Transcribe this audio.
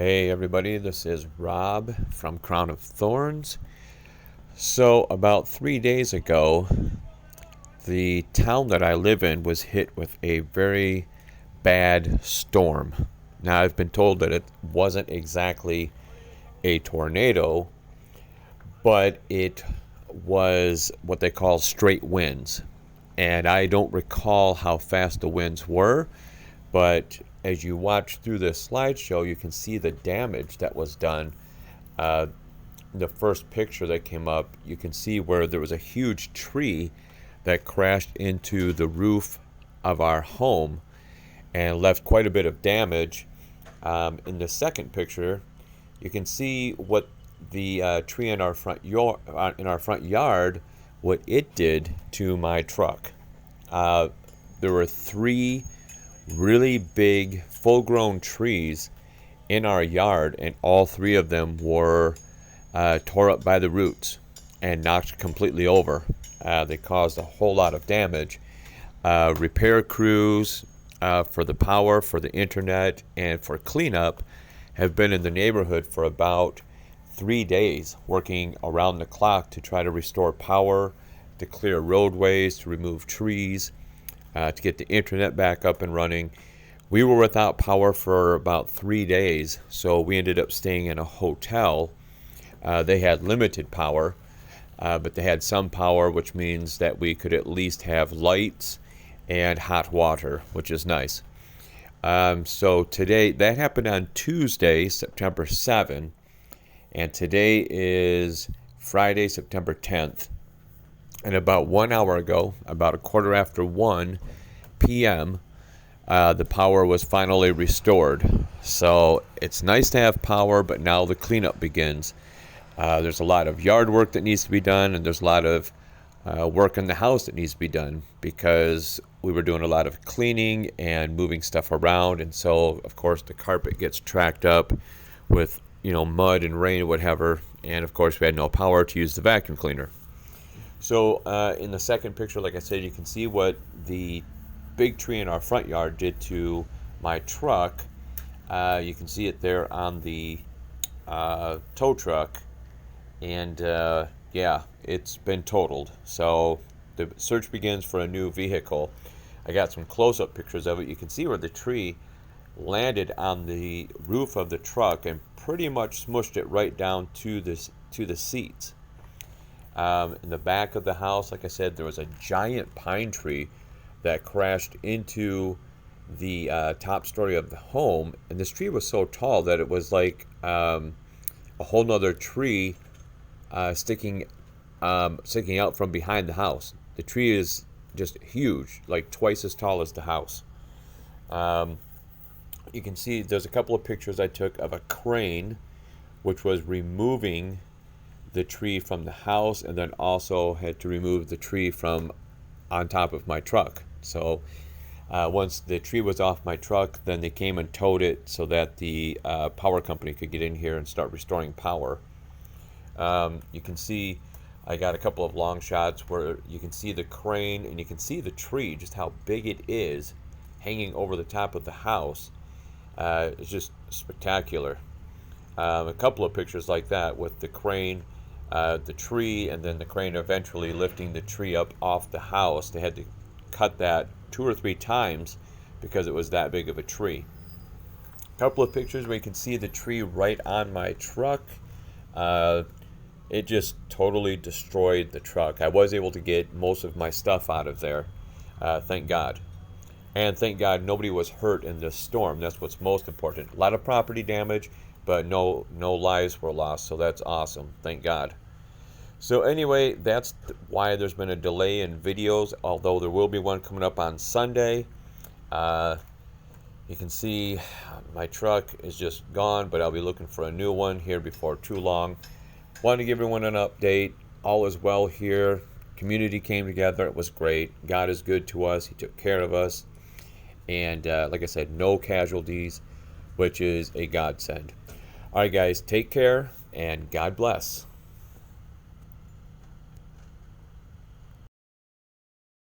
Hey everybody, this is Rob from Crown of Thorns. So, about 3 days ago, the town that I live in was hit with a very bad storm. Now, I've been told that it wasn't exactly a tornado, but it was what they call straight winds. And I don't recall how fast the winds were, but as you watch through this slideshow, you can see the damage that was done. Uh, the first picture that came up, you can see where there was a huge tree that crashed into the roof of our home and left quite a bit of damage. In the second picture, you can see what the tree in our front yard, what it did to my truck. There were three really big, full-grown trees in our yard, and all three of them were tore up by the roots and knocked completely over. They caused a whole lot of damage. Repair crews for the power, for the internet, and for cleanup have been in the neighborhood for about 3 days, working around the clock to try to restore power, to clear roadways, to remove trees, to get the internet back up and running. We were without power for about 3 days, so we ended up staying in a hotel. They had limited power, but they had some power, which means that we could at least have lights and hot water, which is nice. So today, that happened on Tuesday, September 7th, and today is Friday, September 10th. And about 1 hour ago, about 1 p.m., the power was finally restored. So it's nice to have power, but now the cleanup begins. There's a lot of yard work that needs to be done, and there's a lot of work in the house that needs to be done because we were doing a lot of cleaning and moving stuff around. And so, of course, the carpet gets tracked up with, mud and rain or whatever. And, of course, we had no power to use the vacuum cleaner. So in the second picture, like I said, you can see what the big tree in our front yard did to my truck. You can see it there on the tow truck. And yeah, it's been totaled. So the search begins for a new vehicle. I got some close-up pictures of it. You can see where the tree landed on the roof of the truck and pretty much smushed it right down to the seats. In the back of the house, like I said, there was a giant pine tree that crashed into the top story of the home. And this tree was so tall that it was like a whole nother tree sticking out from behind the house. The tree is just huge, like twice as tall as the house. You can see there's a couple of pictures I took of a crane, which was removing the tree from the house, and then also had to remove the tree from on top of my truck. So once the tree was off my truck, then they came and towed it so that the power company could get in here and start restoring power. You can see I got a couple of long shots where you can see the crane and you can see the tree, just how big it is hanging over the top of the house. It's just spectacular. A couple of pictures like that with the crane, the tree, and then the crane eventually lifting the tree up off the house. They had to cut that 2 or 3 times because it was that big of a tree. A couple of pictures where you can see the tree right on my truck. It just totally destroyed the truck. I was able to get most of my stuff out of there, thank God. And thank God nobody was hurt in this storm. That's what's most important. A lot of property damage, but no lives were lost, so that's awesome. Thank God. So anyway, that's why there's been a delay in videos, although there will be one coming up on Sunday. You can see my truck is just gone, but I'll be looking for a new one here before too long. Wanted to give everyone an update. All is well here. Community came together. It was great. God is good to us. He took care of us. And like I said, no casualties, which is a godsend. All right, guys, take care, and God bless.